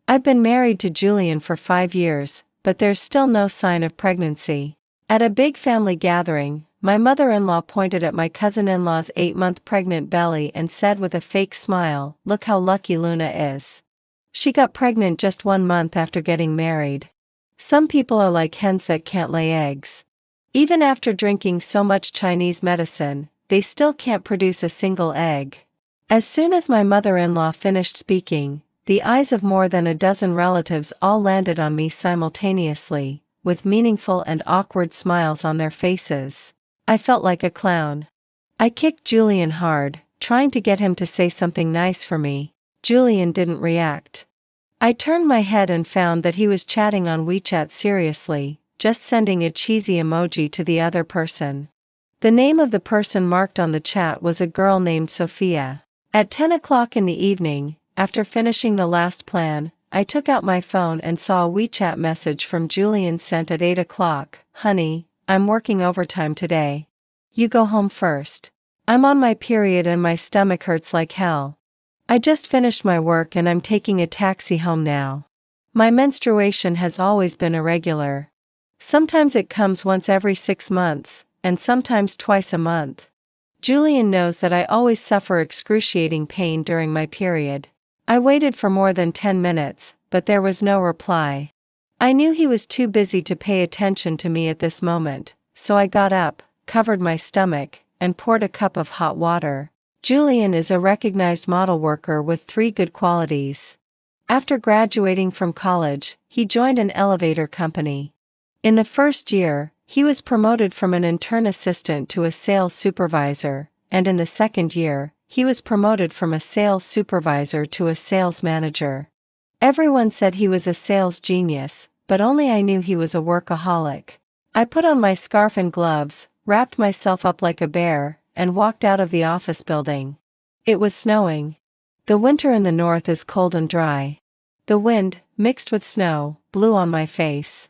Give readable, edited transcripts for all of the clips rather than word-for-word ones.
I've been married to Julian for 5 years, but there's still no sign of pregnancy. At a big family gathering, my mother-in-law pointed at my cousin-in-law's 8-month pregnant belly and said with a fake smile, "Look how lucky Luna is. She got pregnant just 1 month after getting married." Some people are like hens that can't lay eggs. Even after drinking so much Chinese medicine, they still can't produce a single egg. As soon as my mother-in-law finished speaking, the eyes of more than a dozen relatives all landed on me simultaneously, with meaningful and awkward smiles on their faces. I felt like a clown. I kicked Julian hard, trying to get him to say something nice for me. Julian didn't react. I turned my head and found that he was chatting on WeChat seriously, just sending a cheesy emoji to the other person. The name of the person marked on the chat was a girl named Sophia. At 10 o'clock in the evening, after finishing the last plan, I took out my phone and saw a WeChat message from Julian sent at 8 o'clock. "Honey, I'm working overtime today. You go home first. I'm on my period and my stomach hurts like hell. I just finished my work and I'm taking a taxi home now. My menstruation has always been irregular. Sometimes it comes once every 6 months, and sometimes twice a month. Julian knows that I always suffer excruciating pain during my period." I waited for more than 10 minutes, but there was no reply. I knew he was too busy to pay attention to me at this moment, so I got up, covered my stomach, and poured a cup of hot water. Julian is a recognized model worker with 3 good qualities. After graduating from college, he joined an elevator company. In the first year, he was promoted from an intern assistant to a sales supervisor, and in the second year, he was promoted from a sales supervisor to a sales manager. Everyone said he was a sales genius, but only I knew he was a workaholic. I put on my scarf and gloves, wrapped myself up like a bear, and walked out of the office building. It was snowing. The winter in the north is cold and dry. The wind, mixed with snow, blew on my face.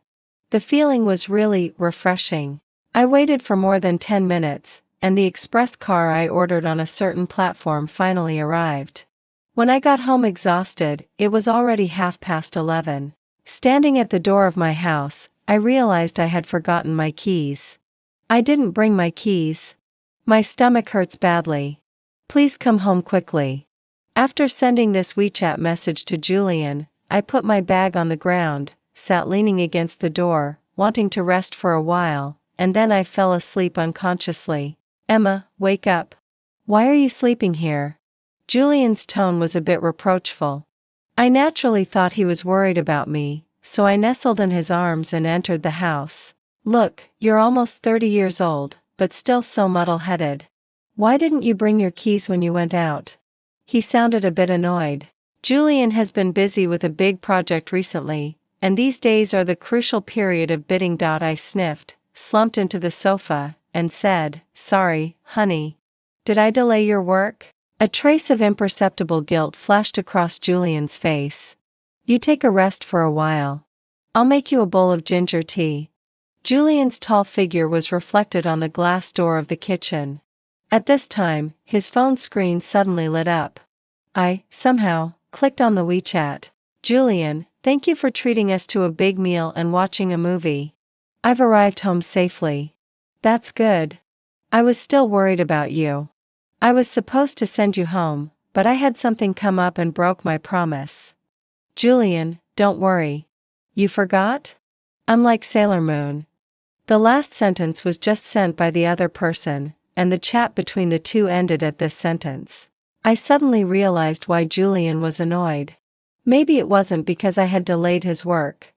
The feeling was really refreshing. I waited for more than 10 minutes, and the express car I ordered on a certain platform finally arrived. When I got home exhausted, it was already 11:30. Standing at the door of my house, I realized I had forgotten my keys. I didn't bring my keys. My stomach hurts badly. Please come home quickly. After sending this WeChat message to Julian, I put my bag on the ground, sat leaning against the door, wanting to rest for a while, and then I fell asleep unconsciously. "Emma, wake up. Why are you sleeping here?" Julian's tone was a bit reproachful. I naturally thought he was worried about me, so I nestled in his arms and entered the house. "Look, you're almost 30 years old, but still so muddle-headed. Why didn't you bring your keys when you went out?" He sounded a bit annoyed. Julian has been busy with a big project recently, and these days are the crucial period of bidding. I sniffed, slumped into the sofa, and said, "Sorry, honey. Did I delay your work?" A trace of imperceptible guilt flashed across Julian's face. "You take a rest for a while. I'll make you a bowl of ginger tea." Julian's tall figure was reflected on the glass door of the kitchen. At this time, his phone screen suddenly lit up. I, somehow, clicked on the WeChat. "Julian, thank you for treating us to a big meal and watching a movie. I've arrived home safely." "That's good. I was still worried about you. I was supposed to send you home, but I had something come up and broke my promise." "Julian, don't worry. You forgot? I'm like Sailor Moon." The last sentence was just sent by the other person, and the chat between the two ended at this sentence. I suddenly realized why Julian was annoyed. Maybe it wasn't because I had delayed his work.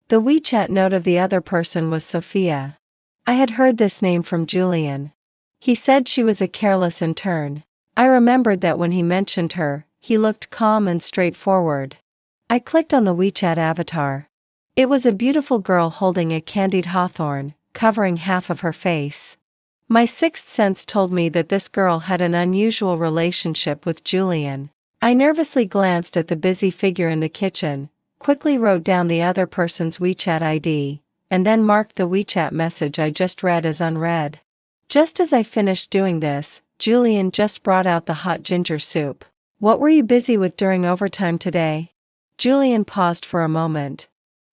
The WeChat note of the other person was Sophia. I had heard this name from Julian. He said she was a careless intern. I remembered that when he mentioned her, he looked calm and straightforward. I clicked on the WeChat avatar. It was a beautiful girl holding a candied hawthorn, covering half of her face. My sixth sense told me that this girl had an unusual relationship with Julian. I nervously glanced at the busy figure in the kitchen, quickly wrote down the other person's WeChat ID, and then marked the WeChat message I just read as unread. Just as I finished doing this, Julian just brought out the hot ginger soup. "What were you busy with during overtime today?" Julian paused for a moment.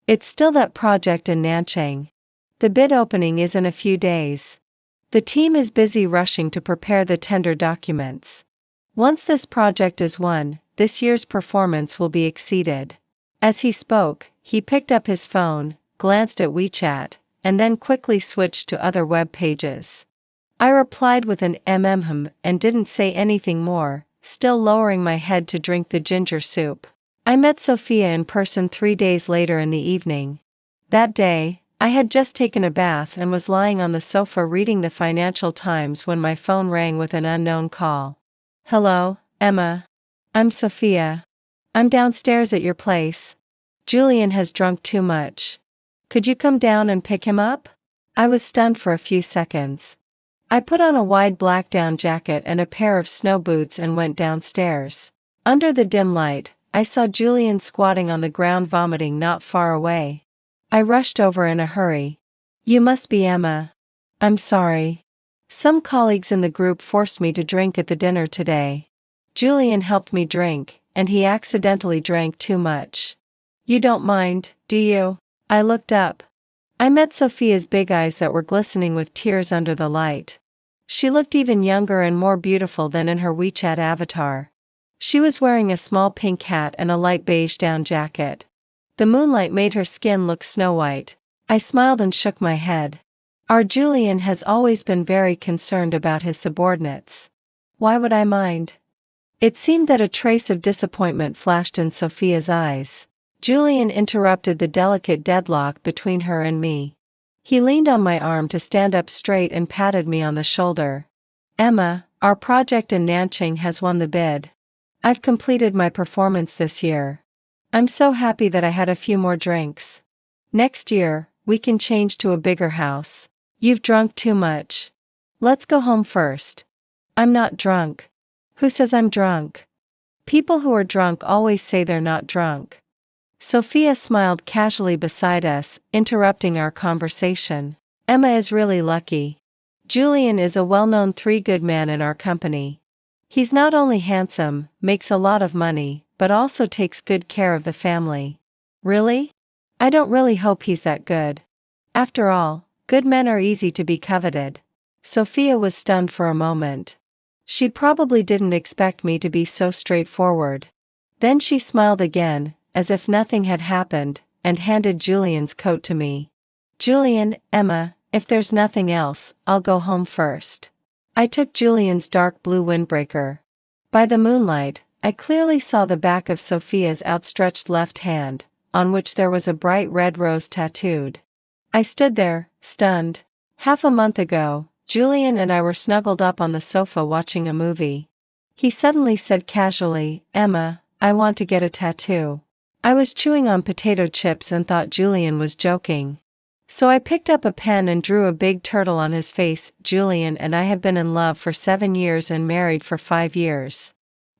It's still that project in Nanchang. The bid opening is in a few days. The team is busy rushing to prepare the tender documents. Once this project is won, this year's performance will be exceeded. As he spoke, he picked up his phone, glanced at WeChat, and then quickly switched to other web pages. I replied with an and didn't say anything more, still lowering my head to drink the ginger soup. I met Sophia in person 3 days later in the evening. That day, I had just taken a bath and was lying on the sofa reading the Financial Times when my phone rang with an unknown call. Hello, Emma. I'm Sophia. I'm downstairs at your place. Julian has drunk too much. Could you come down and pick him up? I was stunned for a few seconds. I put on a wide black down jacket and a pair of snow boots and went downstairs. Under the dim light, I saw Julian squatting on the ground vomiting not far away. I rushed over in a hurry. You must be Emma. I'm sorry. Some colleagues in the group forced me to drink at the dinner today. Julian helped me drink, and he accidentally drank too much. You don't mind, do you? I looked up. I met Sophia's big eyes that were glistening with tears under the light. She looked even younger and more beautiful than in her WeChat avatar. She was wearing a small pink hat and a light beige down jacket. The moonlight made her skin look snow-white. I smiled and shook my head. Our Julian has always been very concerned about his subordinates. Why would I mind? It seemed that a trace of disappointment flashed in Sophia's eyes. Julian interrupted the delicate deadlock between her and me. He leaned on my arm to stand up straight and patted me on the shoulder. Emma, our project in Nanchang has won the bid. I've completed my performance this year. I'm so happy that I had a few more drinks. Next year, we can change to a bigger house. You've drunk too much. Let's go home first. I'm not drunk. Who says I'm drunk? People who are drunk always say they're not drunk. Sophia smiled casually beside us, interrupting our conversation. Emma is really lucky. Julian is a well-known three-good man in our company. He's not only handsome, makes a lot of money, but also takes good care of the family. Really? I don't really hope he's that good. After all, good men are easy to be coveted. Sophia was stunned for a moment. She probably didn't expect me to be so straightforward. Then she smiled again, as if nothing had happened, and handed Julian's coat to me. Julian, Emma, if there's nothing else, I'll go home first. I took Julian's dark blue windbreaker. By the moonlight, I clearly saw the back of Sophia's outstretched left hand, on which there was a bright red rose tattooed. I stood there, stunned. Half a month ago, Julian and I were snuggled up on the sofa watching a movie. He suddenly said casually, Emma, I want to get a tattoo. I was chewing on potato chips and thought Julian was joking. So I picked up a pen and drew a big turtle on his face. Julian and I have been in love for 7 years and married for 5 years.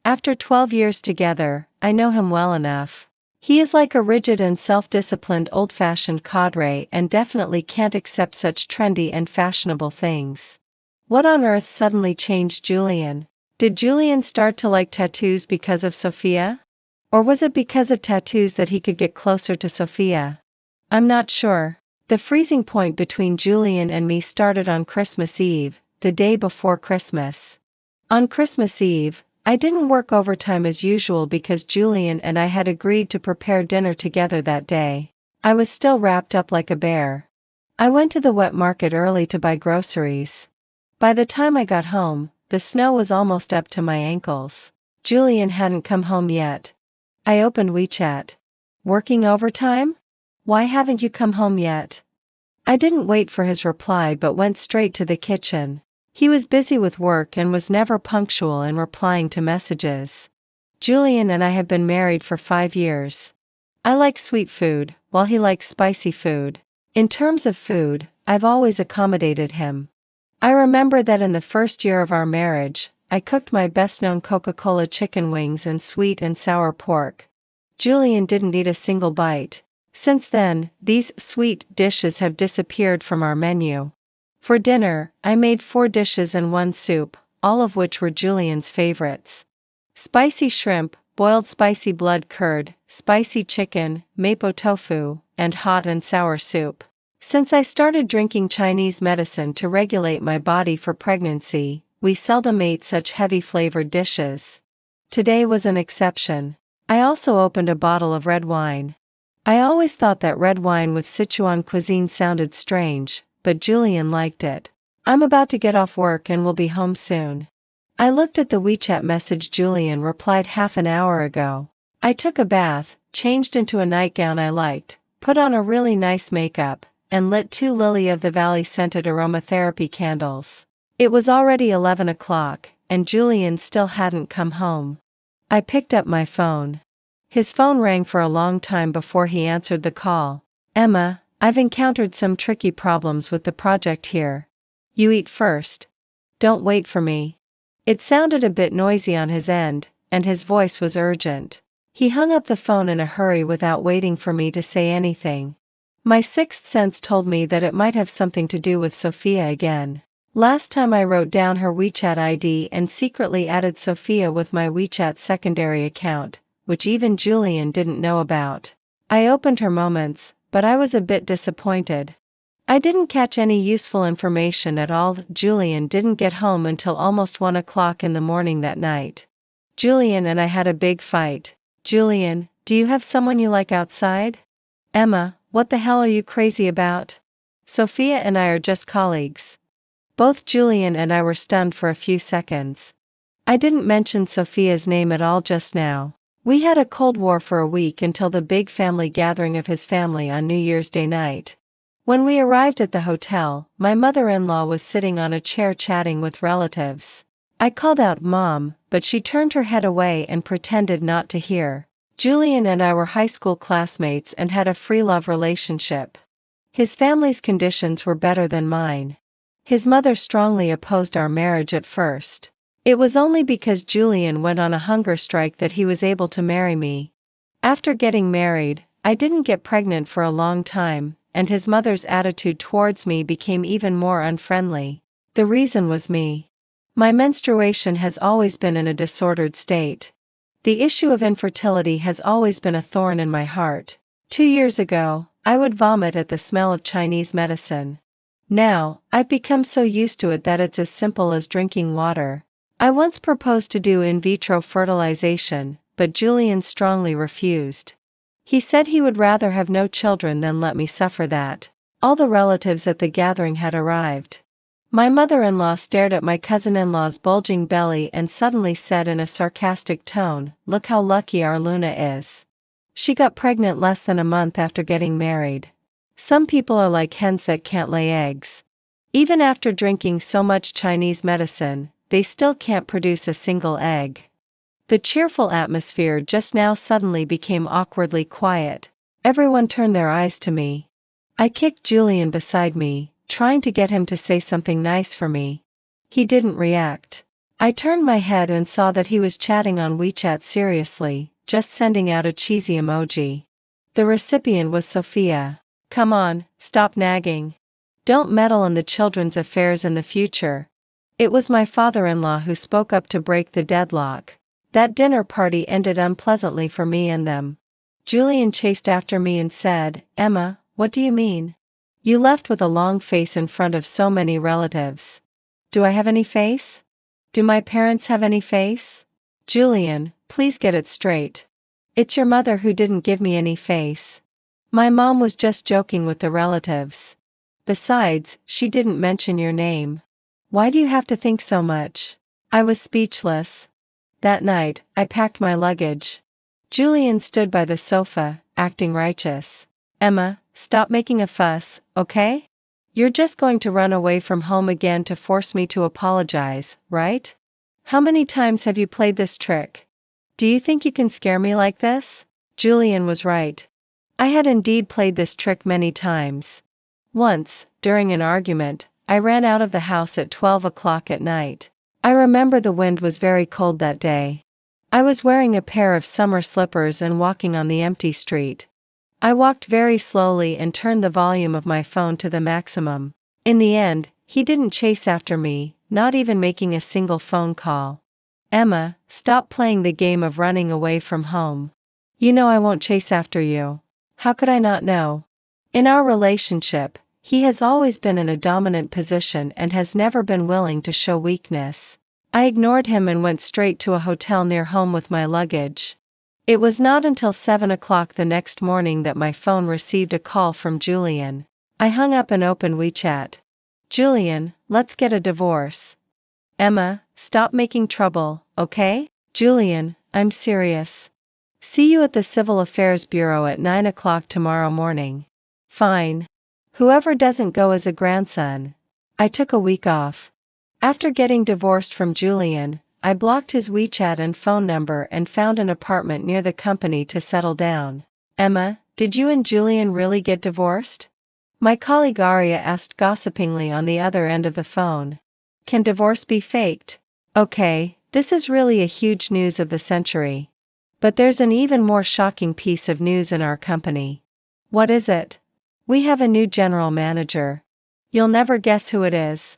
After 12 years together, I know him well enough. He is like a rigid and self-disciplined old-fashioned cadre and definitely can't accept such trendy and fashionable things. What on earth suddenly changed Julian? Did Julian start to like tattoos because of Sophia? Or was it because of tattoos that he could get closer to Sophia? I'm not sure. The freezing point between Julian and me started on Christmas Eve, the day before Christmas. On Christmas Eve, I didn't work overtime as usual because Julian and I had agreed to prepare dinner together that day. I was still wrapped up like a bear. I went to the wet market early to buy groceries. By the time I got home, the snow was almost up to my ankles. Julian hadn't come home yet. I opened WeChat. Working overtime? Why haven't you come home yet? I didn't wait for his reply but went straight to the kitchen. He was busy with work and was never punctual in replying to messages. Julian and I have been married for 5 years. I like sweet food, while he likes spicy food. In terms of food, I've always accommodated him. I remember that in the first year of our marriage, I cooked my best-known Coca-Cola chicken wings and sweet and sour pork. Julian didn't eat a single bite. Since then, these sweet dishes have disappeared from our menu. For dinner, I made 4 dishes and 1 soup, all of which were Julian's favorites. Spicy shrimp, boiled spicy blood curd, spicy chicken, mapo tofu, and hot and sour soup. Since I started drinking Chinese medicine to regulate my body for pregnancy, we seldom ate such heavy flavored dishes. Today was an exception. I also opened a bottle of red wine. I always thought that red wine with Sichuan cuisine sounded strange, but Julian liked it. I'm about to get off work and will be home soon. I looked at the WeChat message Julian replied half an hour ago. I took a bath, changed into a nightgown I liked, put on a really nice makeup, and lit 2 Lily of the Valley scented aromatherapy candles. It was already 11 o'clock, and Julian still hadn't come home. I picked up my phone. His phone rang for a long time before he answered the call. Emma, I've encountered some tricky problems with the project here. You eat first. Don't wait for me. It sounded a bit noisy on his end, and his voice was urgent. He hung up the phone in a hurry without waiting for me to say anything. My sixth sense told me that it might have something to do with Sophia again. Last time I wrote down her WeChat ID and secretly added Sophia with my WeChat secondary account, which even Julian didn't know about. I opened her moments, but I was a bit disappointed. I didn't catch any useful information at all. Julian didn't get home until almost 1 o'clock in the morning that night. Julian and I had a big fight. Julian, do you have someone you like outside? Emma, what the hell are you crazy about? Sophia and I are just colleagues. Both Julian and I were stunned for a few seconds. I didn't mention Sophia's name at all just now. We had a Cold War for a week until the big family gathering of his family on New Year's Day night. When we arrived at the hotel, my mother-in-law was sitting on a chair chatting with relatives. I called out Mom, but she turned her head away and pretended not to hear. Julian and I were high school classmates and had a free love relationship. His family's conditions were better than mine. His mother strongly opposed our marriage at first. It was only because Julian went on a hunger strike that he was able to marry me. After getting married, I didn't get pregnant for a long time, and his mother's attitude towards me became even more unfriendly. The reason was me. My menstruation has always been in a disordered state. The issue of infertility has always been a thorn in my heart. 2 years ago, I would vomit at the smell of Chinese medicine. Now, I've become so used to it that it's as simple as drinking water. I once proposed to do in vitro fertilization, but Julian strongly refused. He said he would rather have no children than let me suffer that. All the relatives at the gathering had arrived. My mother-in-law stared at my cousin-in-law's bulging belly and suddenly said in a sarcastic tone, "Look how lucky our Luna is. She got pregnant less than a month after getting married. Some people are like hens that can't lay eggs. Even after drinking so much Chinese medicine, they still can't produce a single egg." The cheerful atmosphere just now suddenly became awkwardly quiet. Everyone turned their eyes to me. I kicked Julian beside me, trying to get him to say something nice for me. He didn't react. I turned my head and saw that he was chatting on WeChat seriously, just sending out a cheesy emoji. The recipient was Sophia. Come on, stop nagging. Don't meddle in the children's affairs in the future. It was my father-in-law who spoke up to break the deadlock. That dinner party ended unpleasantly for me and them. Julian chased after me and said, "Emma, what do you mean? You left with a long face in front of so many relatives." Do I have any face? Do my parents have any face? Julian, please get it straight. It's your mother who didn't give me any face. My mom was just joking with the relatives. Besides, she didn't mention your name. Why do you have to think so much? I was speechless. That night, I packed my luggage. Julian stood by the sofa, acting righteous. Emma, stop making a fuss, okay? You're just going to run away from home again to force me to apologize, right? How many times have you played this trick? Do you think you can scare me like this? Julian was right. I had indeed played this trick many times. Once, during an argument, I ran out of the house at 12 o'clock at night. I remember the wind was very cold that day. I was wearing a pair of summer slippers and walking on the empty street. I walked very slowly and turned the volume of my phone to the maximum. In the end, he didn't chase after me, not even making a single phone call. Emma, stop playing the game of running away from home. You know I won't chase after you. How could I not know? In our relationship, he has always been in a dominant position and has never been willing to show weakness. I ignored him and went straight to a hotel near home with my luggage. It was not until 7 o'clock the next morning that my phone received a call from Julian. I hung up and opened WeChat. Julian, let's get a divorce. Emma, stop making trouble, okay? Julian, I'm serious. See you at the Civil Affairs Bureau at 9 o'clock tomorrow morning. Fine. Whoever doesn't go is a grandson. I took a week off. After getting divorced from Julian, I blocked his WeChat and phone number and found an apartment near the company to settle down. Emma, did you and Julian really get divorced? My colleague Aria asked gossipingly on the other end of the phone. Can divorce be faked? Okay, this is really a huge news of the century. But there's an even more shocking piece of news in our company. What is it? We have a new general manager. You'll never guess who it is.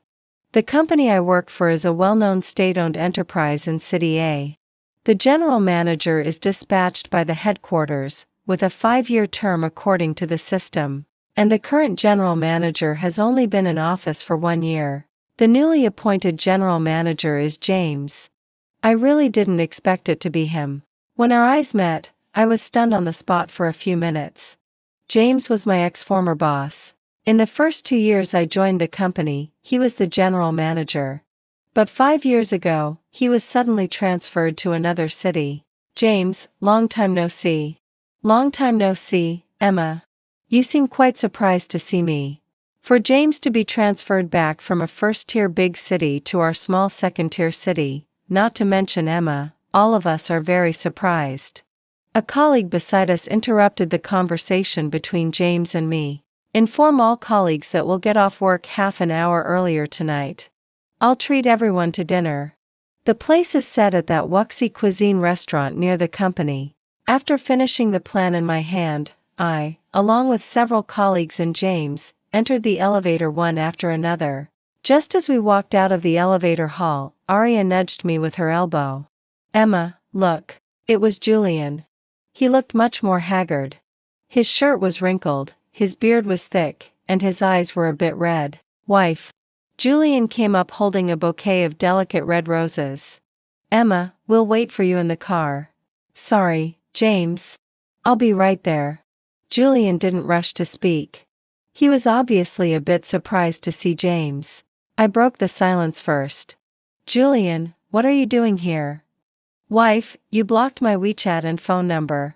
The company I work for is a well-known state-owned enterprise in City A. The general manager is dispatched by the headquarters, with a 5-year term according to the system, and the current general manager has only been in office for 1 year. The newly appointed general manager is James. I really didn't expect it to be him. When our eyes met, I was stunned on the spot for a few minutes. James was my ex-former boss. In the first 2 years I joined the company, he was the general manager. But 5 years ago, he was suddenly transferred to another city. James, long time no see. Long time no see, Emma. You seem quite surprised to see me. For James to be transferred back from a first-tier big city to our small second-tier city, not to mention Emma, all of us are very surprised. A colleague beside us interrupted the conversation between James and me. Inform all colleagues that we'll get off work half an hour earlier tonight. I'll treat everyone to dinner. The place is set at that Wuxi cuisine restaurant near the company. After finishing the plan in my hand, I, along with several colleagues and James, entered the elevator one after another. Just as we walked out of the elevator hall, Aria nudged me with her elbow. Emma, look. It was Julian. He looked much more haggard. His shirt was wrinkled, his beard was thick, and his eyes were a bit red. Wife. Julian came up holding a bouquet of delicate red roses. Emma, we'll wait for you in the car. Sorry, James. I'll be right there. Julian didn't rush to speak. He was obviously a bit surprised to see James. I broke the silence first. Julian, what are you doing here? Wife, you blocked my WeChat and phone number.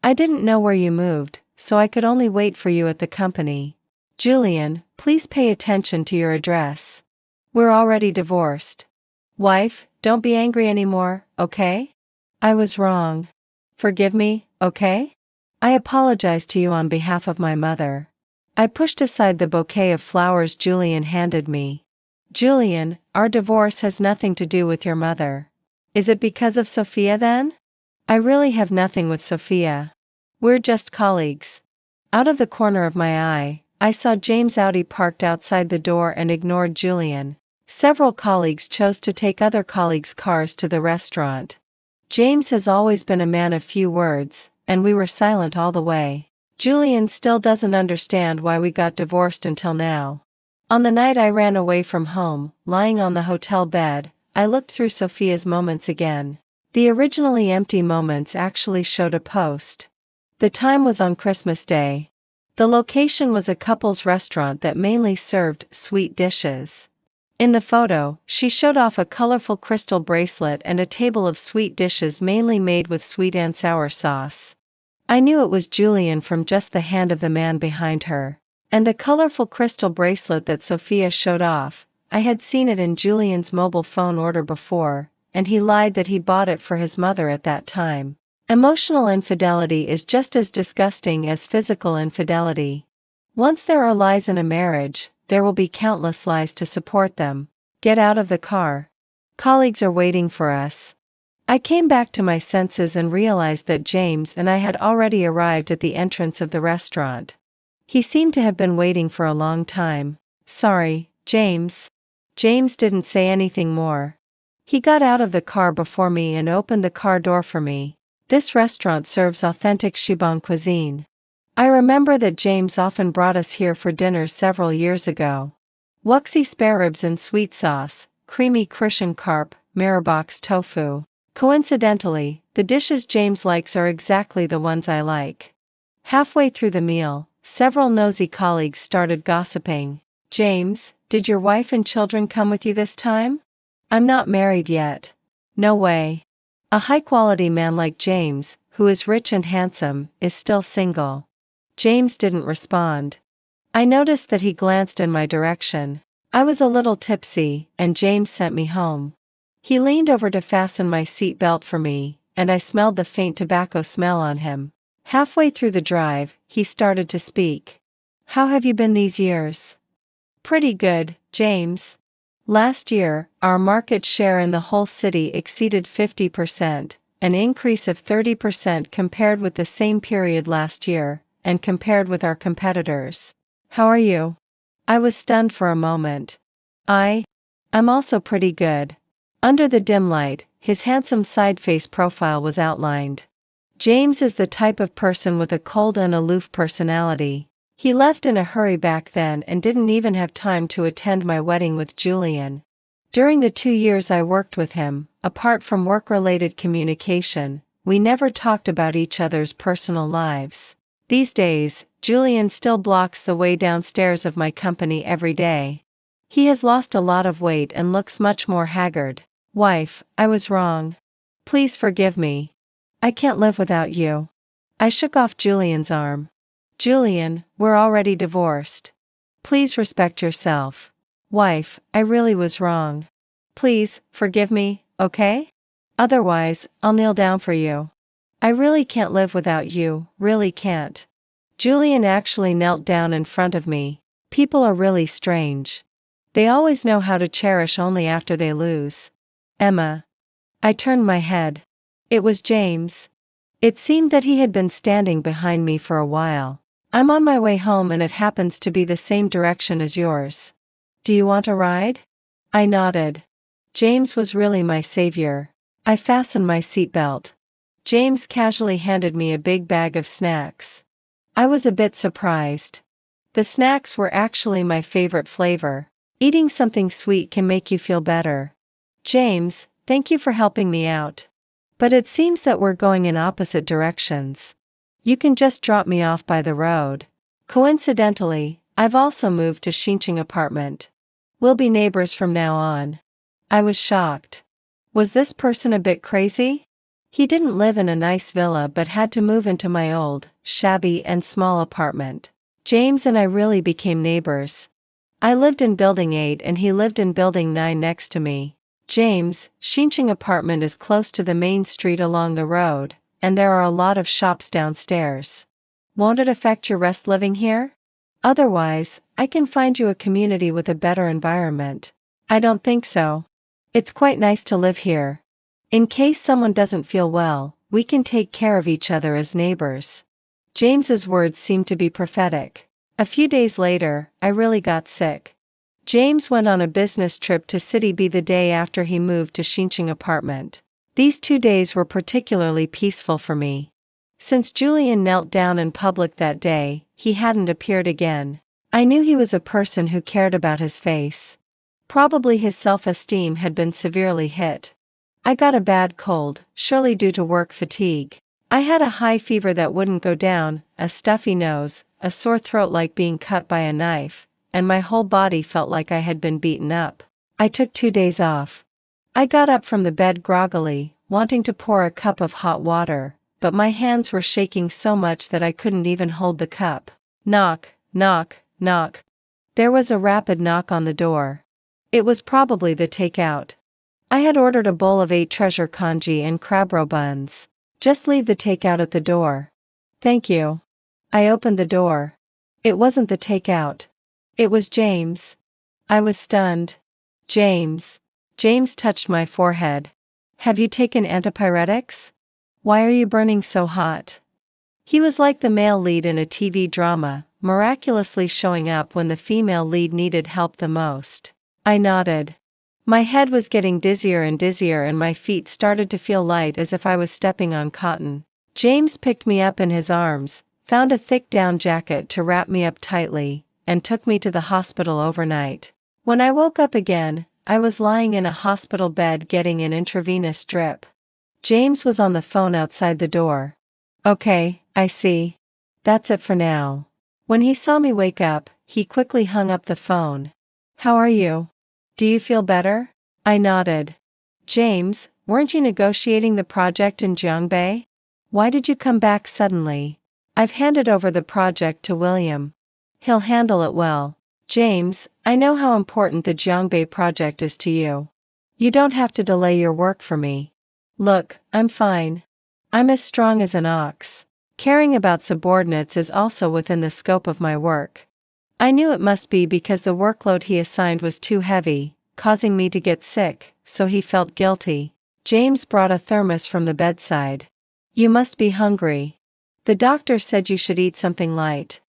I didn't know where you moved, so I could only wait for you at the company. Julian, please pay attention to your address. We're already divorced. Wife, don't be angry anymore, okay? I was wrong. Forgive me, okay? I apologize to you on behalf of my mother. I pushed aside the bouquet of flowers Julian handed me. Julian, our divorce has nothing to do with your mother. Is it because of Sophia then? I really have nothing with Sophia. We're just colleagues. Out of the corner of my eye, I saw James' Audi parked outside the door and ignored Julian. Several colleagues chose to take other colleagues' cars to the restaurant. James has always been a man of few words, and we were silent all the way. Julian still doesn't understand why we got divorced until now. On the night I ran away from home, lying on the hotel bed, I looked through Sophia's moments again. The originally empty moments actually showed a post. The time was on Christmas Day. The location was a couple's restaurant that mainly served sweet dishes. In the photo, she showed off a colorful crystal bracelet and a table of sweet dishes mainly made with sweet and sour sauce. I knew it was Julian from just the hand of the man behind her. And the colorful crystal bracelet that Sophia showed off, I had seen it in Julian's mobile phone order before, and he lied that he bought it for his mother at that time. Emotional infidelity is just as disgusting as physical infidelity. Once there are lies in a marriage, there will be countless lies to support them. Get out of the car. Colleagues are waiting for us. I came back to my senses and realized that James and I had already arrived at the entrance of the restaurant. He seemed to have been waiting for a long time. Sorry, James. James didn't say anything more. He got out of the car before me and opened the car door for me. This restaurant serves authentic Shibang cuisine. I remember that James often brought us here for dinner several years ago. Wuxi spare ribs in sweet sauce, creamy Christian carp, mirrorbox tofu. Coincidentally, the dishes James likes are exactly the ones I like. Halfway through the meal, several nosy colleagues started gossiping. James, did your wife and children come with you this time? I'm not married yet. No way. A high-quality man like James, who is rich and handsome, is still single. James didn't respond. I noticed that he glanced in my direction. I was a little tipsy, and James sent me home. He leaned over to fasten my seat belt for me, and I smelled the faint tobacco smell on him. Halfway through the drive, he started to speak. How have you been these years? Pretty good, James. Last year, our market share in the whole city exceeded 50%, an increase of 30% compared with the same period last year, and compared with our competitors. How are you? I was stunned for a moment. I'm also pretty good. Under the dim light, his handsome side-face profile was outlined. James is the type of person with a cold and aloof personality. He left in a hurry back then and didn't even have time to attend my wedding with Julian. During the 2 years I worked with him, apart from work-related communication, we never talked about each other's personal lives. These days, Julian still blocks the way downstairs of my company every day. He has lost a lot of weight and looks much more haggard. Wife, I was wrong. Please forgive me. I can't live without you. I shook off Julian's arm. Julian, we're already divorced. Please respect yourself. Wife, I really was wrong. Please, forgive me, okay? Otherwise, I'll kneel down for you. I really can't live without you, really can't. Julian actually knelt down in front of me. People are really strange. They always know how to cherish only after they lose. Emma. I turned my head. It was James. It seemed that he had been standing behind me for a while. I'm on my way home and it happens to be the same direction as yours. Do you want a ride? I nodded. James was really my savior. I fastened my seatbelt. James casually handed me a big bag of snacks. I was a bit surprised. The snacks were actually my favorite flavor. Eating something sweet can make you feel better. James, thank you for helping me out. But it seems that we're going in opposite directions. You can just drop me off by the road. Coincidentally, I've also moved to Xincheng apartment. We'll be neighbors from now on. I was shocked. Was this person a bit crazy? He didn't live in a nice villa but had to move into my old, shabby and small apartment. James and I really became neighbors. I lived in Building 8 and he lived in Building 9 next to me. James, Xincheng apartment is close to the main street along the road, and there are a lot of shops downstairs. Won't it affect your rest living here? Otherwise, I can find you a community with a better environment. I don't think so. It's quite nice to live here. In case someone doesn't feel well, we can take care of each other as neighbors. James's words seemed to be prophetic. A few days later, I really got sick. James went on a business trip to City B the day after he moved to Xincheng apartment. These 2 days were particularly peaceful for me. Since Julian knelt down in public that day, he hadn't appeared again. I knew he was a person who cared about his face. Probably his self-esteem had been severely hit. I got a bad cold, surely due to work fatigue. I had a high fever that wouldn't go down, a stuffy nose, a sore throat like being cut by a knife, and my whole body felt like I had been beaten up. I took 2 days off. I got up from the bed groggily, wanting to pour a cup of hot water, but my hands were shaking so much that I couldn't even hold the cup. Knock, knock, knock. There was a rapid knock on the door. It was probably the takeout. I had ordered a bowl of 8 treasure congee and crab roe buns. Just leave the takeout at the door. Thank you. I opened the door. It wasn't the takeout. It was James. I was stunned. James. James touched my forehead. Have you taken antipyretics? Why are you burning so hot? He was like the male lead in a TV drama, miraculously showing up when the female lead needed help the most. I nodded. My head was getting dizzier and dizzier and my feet started to feel light as if I was stepping on cotton. James picked me up in his arms, found a thick down jacket to wrap me up tightly, and took me to the hospital overnight. When I woke up again, I was lying in a hospital bed getting an intravenous drip. James was on the phone outside the door. Okay, I see. That's it for now. When he saw me wake up, he quickly hung up the phone. How are you? Do you feel better? I nodded. James, weren't you negotiating the project in Jiangbei? Why did you come back suddenly? I've handed over the project to William. He'll handle it well. James, I know how important the Jiangbei project is to you. You don't have to delay your work for me. Look, I'm fine. I'm as strong as an ox. Caring about subordinates is also within the scope of my work. I knew it must be because the workload he assigned was too heavy, causing me to get sick, so he felt guilty. James brought a thermos from the bedside. You must be hungry. The doctor said you should eat something light.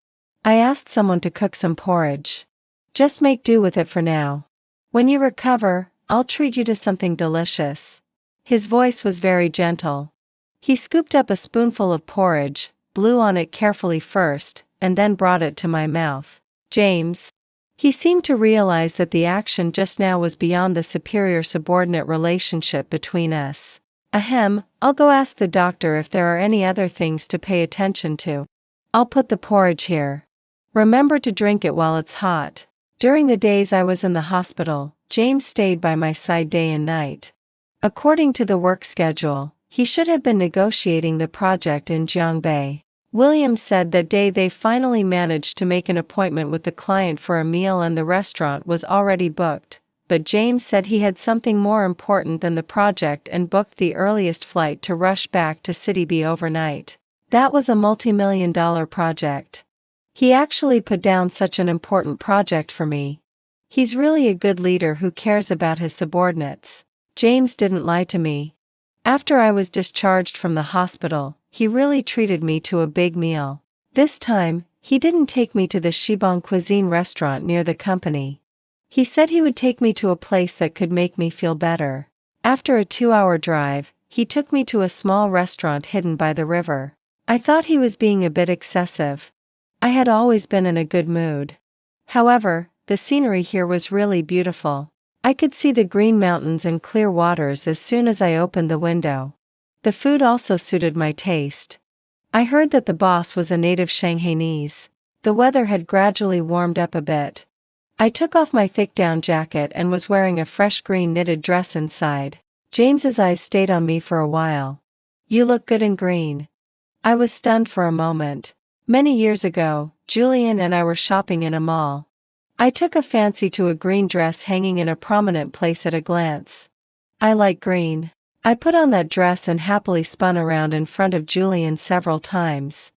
I asked someone to cook some porridge. Just make do with it for now. When you recover, I'll treat you to something delicious. His voice was very gentle. He scooped up a spoonful of porridge, blew on it carefully first, and then brought it to my mouth. James. He seemed to realize that the action just now was beyond the superior-subordinate relationship between us. Ahem, I'll go ask the doctor if there are any other things to pay attention to. I'll put the porridge here. Remember to drink it while it's hot. During the days I was in the hospital, James stayed by my side day and night. According to the work schedule, he should have been negotiating the project in Jiangbei. William said that day they finally managed to make an appointment with the client for a meal and the restaurant was already booked, but James said he had something more important than the project and booked the earliest flight to rush back to City B overnight. That was a multi-million-dollar project. He actually put down such an important project for me. He's really a good leader who cares about his subordinates. James didn't lie to me. After I was discharged from the hospital, he really treated me to a big meal. This time, he didn't take me to the Shibong cuisine restaurant near the company. He said he would take me to a place that could make me feel better. After a 2-hour drive, he took me to a small restaurant hidden by the river. I thought he was being a bit excessive. I had always been in a good mood. However, the scenery here was really beautiful. I could see the green mountains and clear waters as soon as I opened the window. The food also suited my taste. I heard that the boss was a native Shanghainese. The weather had gradually warmed up a bit. I took off my thick down jacket and was wearing a fresh green knitted dress inside. James's eyes stayed on me for a while. You look good in green. I was stunned for a moment. Many years ago, Julian and I were shopping in a mall. I took a fancy to a green dress hanging in a prominent place at a glance. I like green. I put on that dress and happily spun around in front of Julian several times.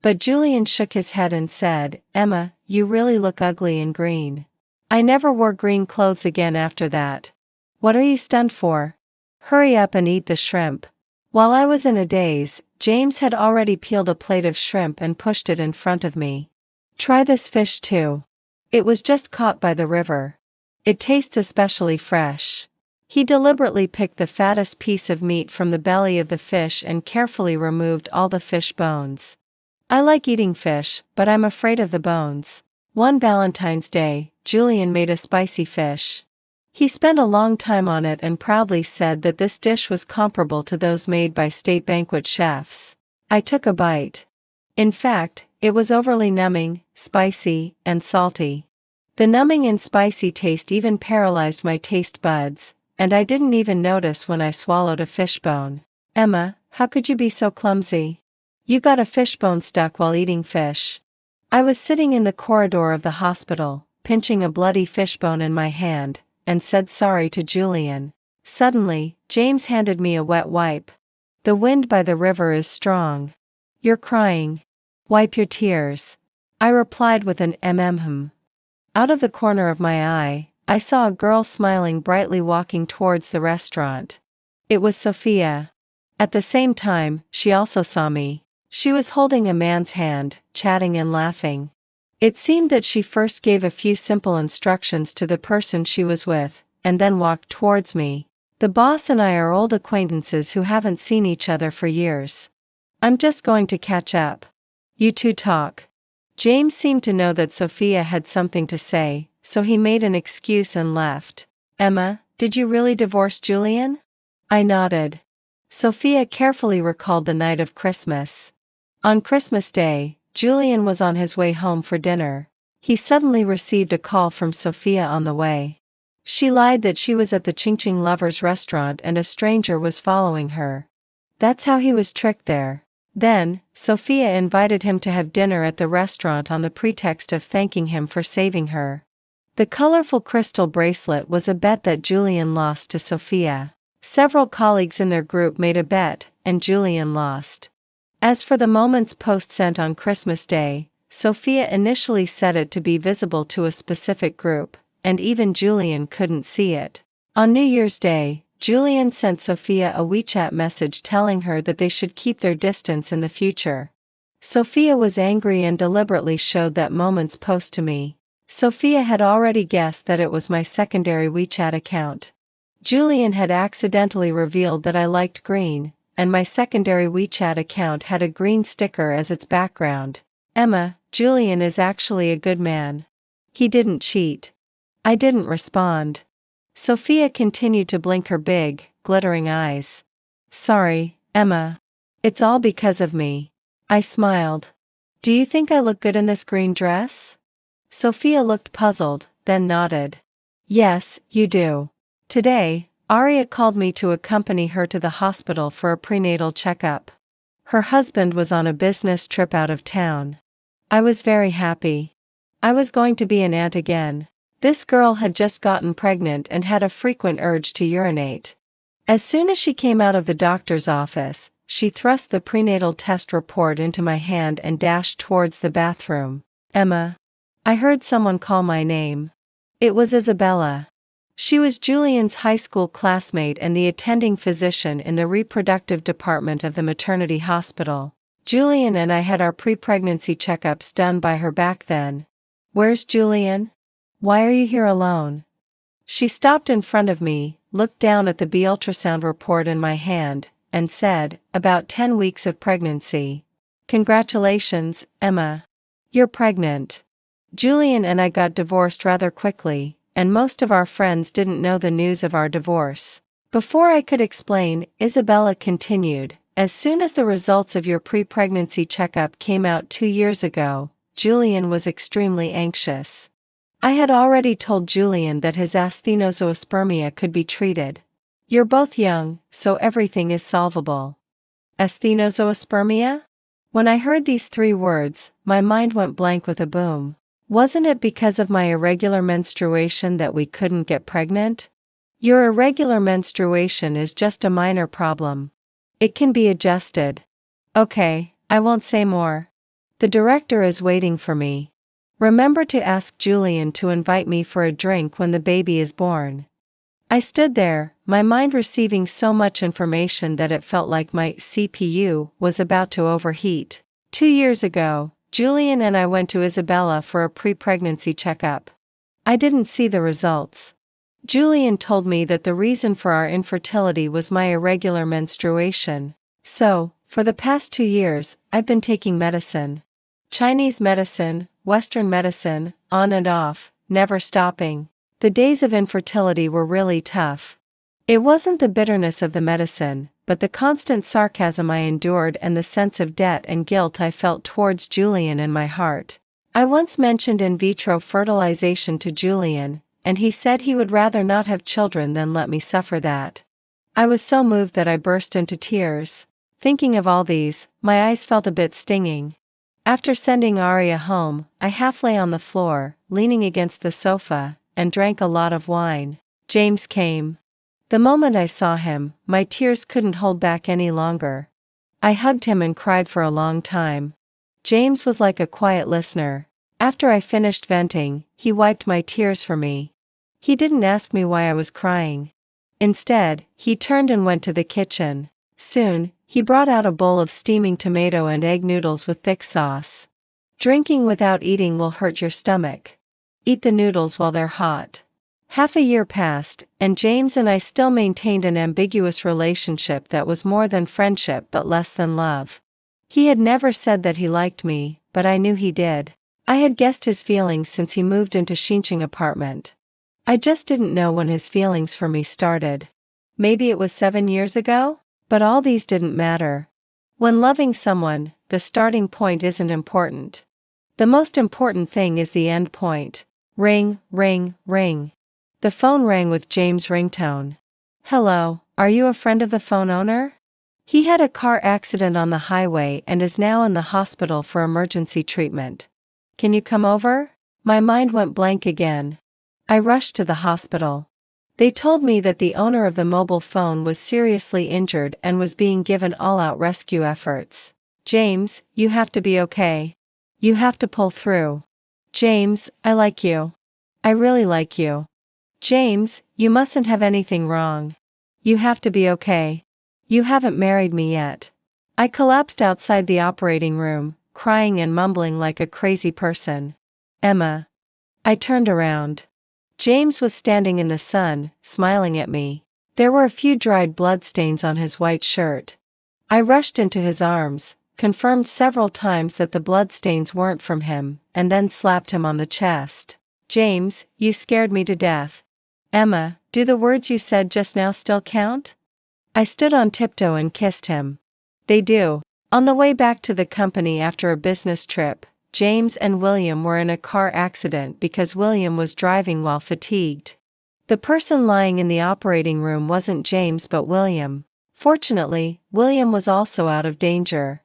But Julian shook his head and said, Emma, you really look ugly in green. I never wore green clothes again after that. What are you stunned for? Hurry up and eat the shrimp. While I was in a daze, James had already peeled a plate of shrimp and pushed it in front of me. Try this fish too. It was just caught by the river. It tastes especially fresh. He deliberately picked the fattest piece of meat from the belly of the fish and carefully removed all the fish bones. I like eating fish, but I'm afraid of the bones. One Valentine's Day, Julian made a spicy fish. He spent a long time on it and proudly said that this dish was comparable to those made by state banquet chefs. I took a bite. In fact, it was overly numbing, spicy, and salty. The numbing and spicy taste even paralyzed my taste buds, and I didn't even notice when I swallowed a fishbone. Emma, how could you be so clumsy? You got a fishbone stuck while eating fish. I was sitting in the corridor of the hospital, pinching a bloody fishbone in my hand, and said sorry to Julian. Suddenly, James handed me a wet wipe. The wind by the river is strong. You're crying. Wipe your tears. I replied with an mm. Out of the corner of my eye, I saw a girl smiling brightly walking towards the restaurant. It was Sophia. At the same time, she also saw me. She was holding a man's hand, chatting and laughing. It seemed that she first gave a few simple instructions to the person she was with, and then walked towards me. The boss and I are old acquaintances who haven't seen each other for years. I'm just going to catch up. You two talk. James seemed to know that Sophia had something to say, so he made an excuse and left. Emma, did you really divorce Julian? I nodded. Sophia carefully recalled the night of Christmas. On Christmas Day, Julian was on his way home for dinner. He suddenly received a call from Sophia on the way. She lied that she was at the Ching Ching Lovers restaurant and a stranger was following her. That's how he was tricked there. Then, Sophia invited him to have dinner at the restaurant on the pretext of thanking him for saving her. The colorful crystal bracelet was a bet that Julian lost to Sophia. Several colleagues in their group made a bet, and Julian lost. As for the Moments post sent on Christmas Day, Sophia initially set it to be visible to a specific group, and even Julian couldn't see it. On New Year's Day, Julian sent Sophia a WeChat message telling her that they should keep their distance in the future. Sophia was angry and deliberately showed that Moments post to me. Sophia had already guessed that it was my secondary WeChat account. Julian had accidentally revealed that I liked green, and my secondary WeChat account had a green sticker as its background. Emma, Julian is actually a good man. He didn't cheat. I didn't respond. Sophia continued to blink her big, glittering eyes. Sorry, Emma. It's all because of me. I smiled. Do you think I look good in this green dress? Sophia looked puzzled, then nodded. Yes, you do. Today, Arya called me to accompany her to the hospital for a prenatal checkup. Her husband was on a business trip out of town. I was very happy. I was going to be an aunt again. This girl had just gotten pregnant and had a frequent urge to urinate. As soon as she came out of the doctor's office, she thrust the prenatal test report into my hand and dashed towards the bathroom. Emma. I heard someone call my name. It was Isabella. She was Julian's high school classmate and the attending physician in the reproductive department of the maternity hospital. Julian and I had our pre-pregnancy checkups done by her back then. Where's Julian? Why are you here alone? She stopped in front of me, looked down at the ultrasound report in my hand, and said, about 10 weeks of pregnancy. Congratulations, Emma. You're pregnant. Julian and I got divorced rather quickly, and most of our friends didn't know the news of our divorce. Before I could explain, Isabella continued, as soon as the results of your pre-pregnancy checkup came out 2 years ago, Julian was extremely anxious. I had already told Julian that his asthenozoospermia could be treated. You're both young, so everything is solvable. Asthenozoospermia? When I heard these 3 words, my mind went blank with a boom. Wasn't it because of my irregular menstruation that we couldn't get pregnant? Your irregular menstruation is just a minor problem. It can be adjusted. Okay, I won't say more. The director is waiting for me. Remember to ask Julian to invite me for a drink when the baby is born. I stood there, my mind receiving so much information that it felt like my CPU was about to overheat. 2 years ago, Julian and I went to Isabella for a pre-pregnancy checkup. I didn't see the results. Julian told me that the reason for our infertility was my irregular menstruation. So, for the past 2 years, I've been taking medicine. Chinese medicine, Western medicine, on and off, never stopping. The days of infertility were really tough. It wasn't the bitterness of the medicine, but the constant sarcasm I endured and the sense of debt and guilt I felt towards Julian in my heart. I once mentioned in vitro fertilization to Julian, and he said he would rather not have children than let me suffer that. I was so moved that I burst into tears. Thinking of all these, my eyes felt a bit stinging. After sending Arya home, I half lay on the floor, leaning against the sofa, and drank a lot of wine. James came. The moment I saw him, my tears couldn't hold back any longer. I hugged him and cried for a long time. James was like a quiet listener. After I finished venting, he wiped my tears for me. He didn't ask me why I was crying. Instead, he turned and went to the kitchen. Soon, he brought out a bowl of steaming tomato and egg noodles with thick sauce. Drinking without eating will hurt your stomach. Eat the noodles while they're hot. Half a year passed, and James and I still maintained an ambiguous relationship that was more than friendship but less than love. He had never said that he liked me, but I knew he did. I had guessed his feelings since he moved into Shinching apartment. I just didn't know when his feelings for me started. Maybe it was 7 years ago? But all these didn't matter. When loving someone, the starting point isn't important. The most important thing is the end point. Ring, ring, ring. The phone rang with James' ringtone. Hello, are you a friend of the phone owner? He had a car accident on the highway and is now in the hospital for emergency treatment. Can you come over? My mind went blank again. I rushed to the hospital. They told me that the owner of the mobile phone was seriously injured and was being given all-out rescue efforts. James, you have to be okay. You have to pull through. James, I like you. I really like you. James, you mustn't have anything wrong. You have to be okay. You haven't married me yet. I collapsed outside the operating room, crying and mumbling like a crazy person. Emma. I turned around. James was standing in the sun, smiling at me. There were a few dried bloodstains on his white shirt. I rushed into his arms, confirmed several times that the bloodstains weren't from him, and then slapped him on the chest. James, you scared me to death. Emma, do the words you said just now still count? I stood on tiptoe and kissed him. They do. On the way back to the company after a business trip, James and William were in a car accident because William was driving while fatigued. The person lying in the operating room wasn't James but William. Fortunately, William was also out of danger.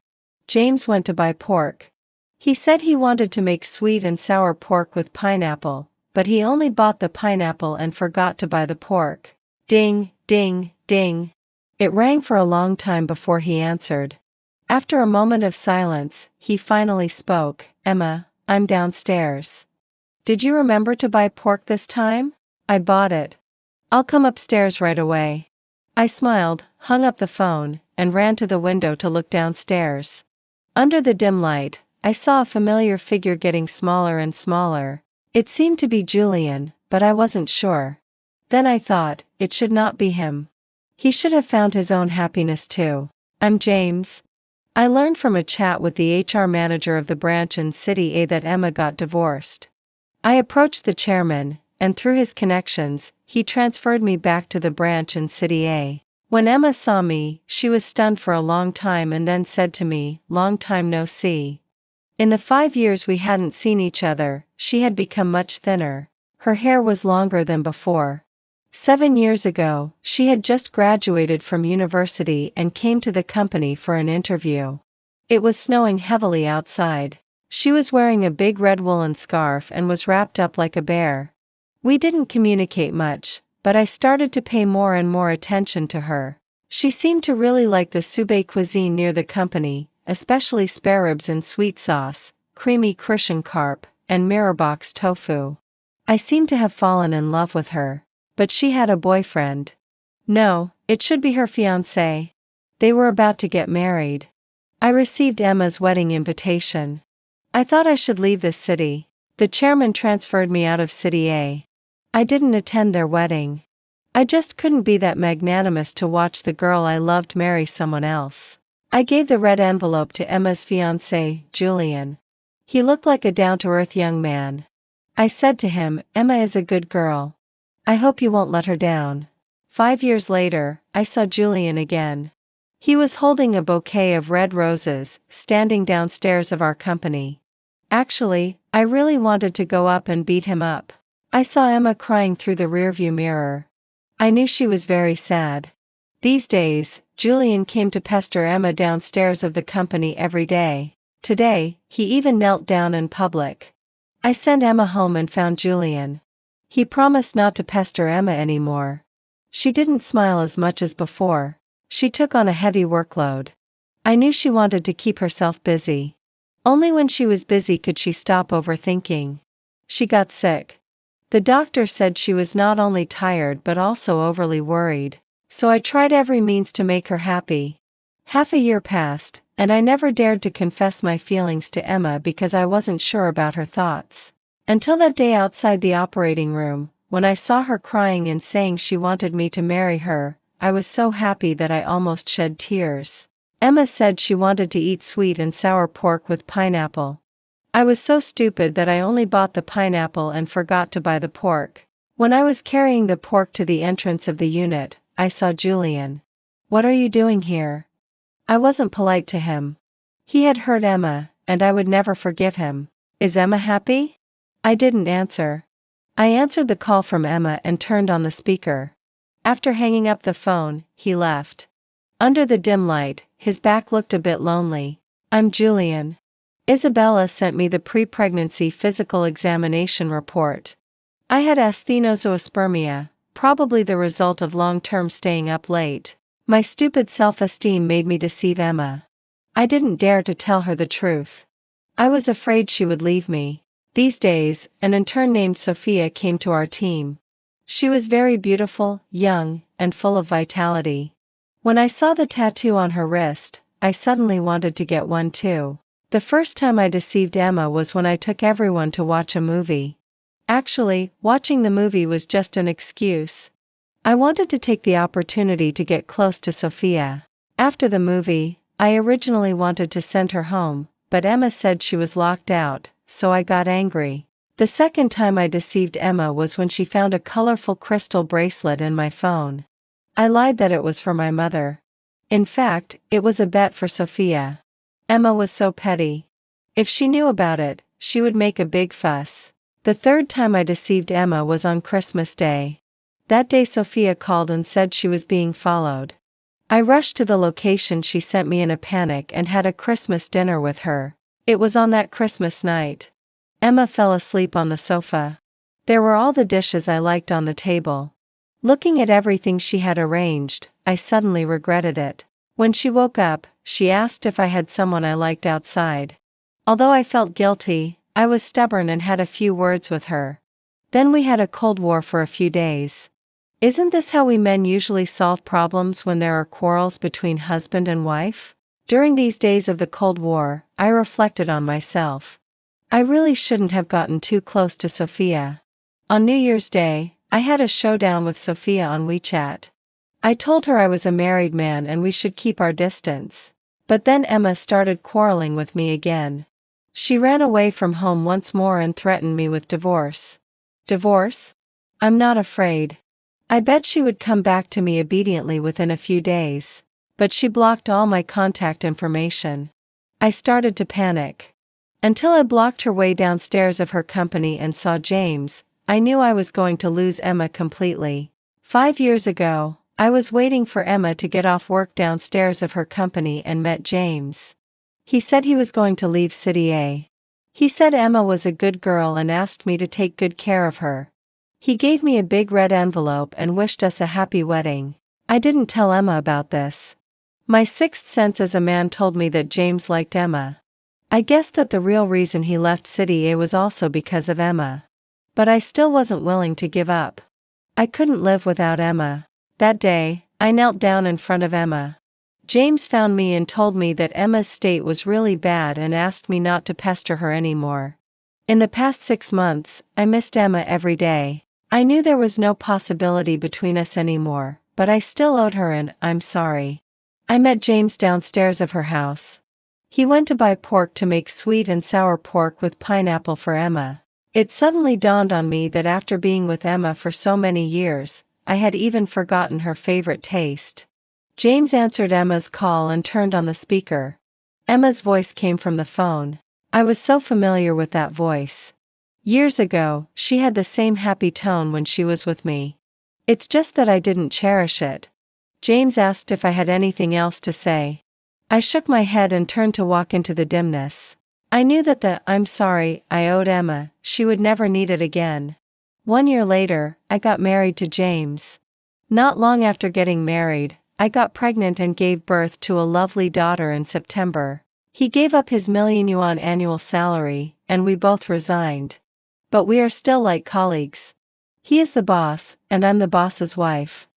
James went to buy pork. He said he wanted to make sweet and sour pork with pineapple, but he only bought the pineapple and forgot to buy the pork. Ding, ding, ding. It rang for a long time before he answered. After a moment of silence, he finally spoke. Emma, I'm downstairs. Did you remember to buy pork this time? I bought it. I'll come upstairs right away. I smiled, hung up the phone, and ran to the window to look downstairs. Under the dim light, I saw a familiar figure getting smaller and smaller. It seemed to be Julian, but I wasn't sure. Then I thought, it should not be him. He should have found his own happiness too. I'm James. I learned from a chat with the HR manager of the branch in City A that Emma got divorced. I approached the chairman, and through his connections, he transferred me back to the branch in City A. When Emma saw me, she was stunned for a long time and then said to me, "Long time no see." In the 5 years we hadn't seen each other, she had become much thinner. Her hair was longer than before. 7 years ago, she had just graduated from university and came to the company for an interview. It was snowing heavily outside. She was wearing a big red woolen scarf and was wrapped up like a bear. We didn't communicate much, but I started to pay more and more attention to her. She seemed to really like the Sube cuisine near the company, especially spare ribs in sweet sauce, creamy Christian carp, and mirror-box tofu. I seemed to have fallen in love with her. But she had a boyfriend. No, it should be her fiancé. They were about to get married. I received Emma's wedding invitation. I thought I should leave this city. The chairman transferred me out of City A. I didn't attend their wedding. I just couldn't be that magnanimous to watch the girl I loved marry someone else. I gave the red envelope to Emma's fiancé, Julian. He looked like a down-to-earth young man. I said to him, Emma is a good girl. I hope you won't let her down. 5 years later, I saw Julian again. He was holding a bouquet of red roses, standing downstairs of our company. Actually, I really wanted to go up and beat him up. I saw Emma crying through the rearview mirror. I knew she was very sad. These days, Julian came to pester Emma downstairs of the company every day. Today, he even knelt down in public. I sent Emma home and found Julian. He promised not to pester Emma anymore. She didn't smile as much as before. She took on a heavy workload. I knew she wanted to keep herself busy. Only when she was busy could she stop overthinking. She got sick. The doctor said she was not only tired but also overly worried, so I tried every means to make her happy. Half a year passed, and I never dared to confess my feelings to Emma because I wasn't sure about her thoughts. Until that day outside the operating room, when I saw her crying and saying she wanted me to marry her, I was so happy that I almost shed tears. Emma said she wanted to eat sweet and sour pork with pineapple. I was so stupid that I only bought the pineapple and forgot to buy the pork. When I was carrying the pork to the entrance of the unit, I saw Julian. "What are you doing here?" I wasn't polite to him. He had hurt Emma, and I would never forgive him. "Is Emma happy?" I didn't answer. I answered the call from Emma and turned on the speaker. After hanging up the phone, he left. Under the dim light, his back looked a bit lonely. "I'm Julian. Isabella sent me the pre-pregnancy physical examination report. I had asthenozoospermia, probably the result of long-term staying up late. My stupid self-esteem made me deceive Emma. I didn't dare to tell her the truth. I was afraid she would leave me." These days, an intern named Sophia came to our team. She was very beautiful, young, and full of vitality. When I saw the tattoo on her wrist, I suddenly wanted to get one too. The first time I deceived Emma was when I took everyone to watch a movie. Actually, watching the movie was just an excuse. I wanted to take the opportunity to get close to Sophia. After the movie, I originally wanted to send her home, but Emma said she was locked out, so I got angry. The second time I deceived Emma was when she found a colorful crystal bracelet in my phone. I lied that it was for my mother. In fact, it was a bet for Sophia. Emma was so petty. If she knew about it, she would make a big fuss. The third time I deceived Emma was on Christmas Day. That day Sophia called and said she was being followed. I rushed to the location she sent me in a panic and had a Christmas dinner with her. It was on that Christmas night. Emma fell asleep on the sofa. There were all the dishes I liked on the table. Looking at everything she had arranged, I suddenly regretted it. When she woke up, she asked if I had someone I liked outside. Although I felt guilty, I was stubborn and had a few words with her. Then we had a cold war for a few days. Isn't this how we men usually solve problems when there are quarrels between husband and wife? During these days of the Cold War, I reflected on myself. I really shouldn't have gotten too close to Sophia. On New Year's Day, I had a showdown with Sophia on WeChat. I told her I was a married man and we should keep our distance. But then Emma started quarreling with me again. She ran away from home once more and threatened me with divorce. Divorce? I'm not afraid. I bet she would come back to me obediently within a few days. But she blocked all my contact information. I started to panic. Until I blocked her way downstairs of her company and saw James, I knew I was going to lose Emma completely. 5 years ago, I was waiting for Emma to get off work downstairs of her company and met James. He said he was going to leave City A. He said Emma was a good girl and asked me to take good care of her. He gave me a big red envelope and wished us a happy wedding. I didn't tell Emma about this. My sixth sense as a man told me that James liked Emma. I guessed that the real reason he left City A was also because of Emma. But I still wasn't willing to give up. I couldn't live without Emma. That day, I knelt down in front of Emma. James found me and told me that Emma's state was really bad and asked me not to pester her anymore. In the past 6 months, I missed Emma every day. I knew there was no possibility between us anymore, but I still owed her an "I'm sorry." I met James downstairs of her house. He went to buy pork to make sweet and sour pork with pineapple for Emma. It suddenly dawned on me that after being with Emma for so many years, I had even forgotten her favorite taste. James answered Emma's call and turned on the speaker. Emma's voice came from the phone. I was so familiar with that voice. Years ago, she had the same happy tone when she was with me. It's just that I didn't cherish it. James asked if I had anything else to say. I shook my head and turned to walk into the dimness. I knew that the "I'm sorry" I owed Emma, she would never need it again. 1 year later, I got married to James. Not long after getting married, I got pregnant and gave birth to a lovely daughter in September. He gave up his million-yuan annual salary, and we both resigned. But we are still like colleagues. He is the boss, and I'm the boss's wife.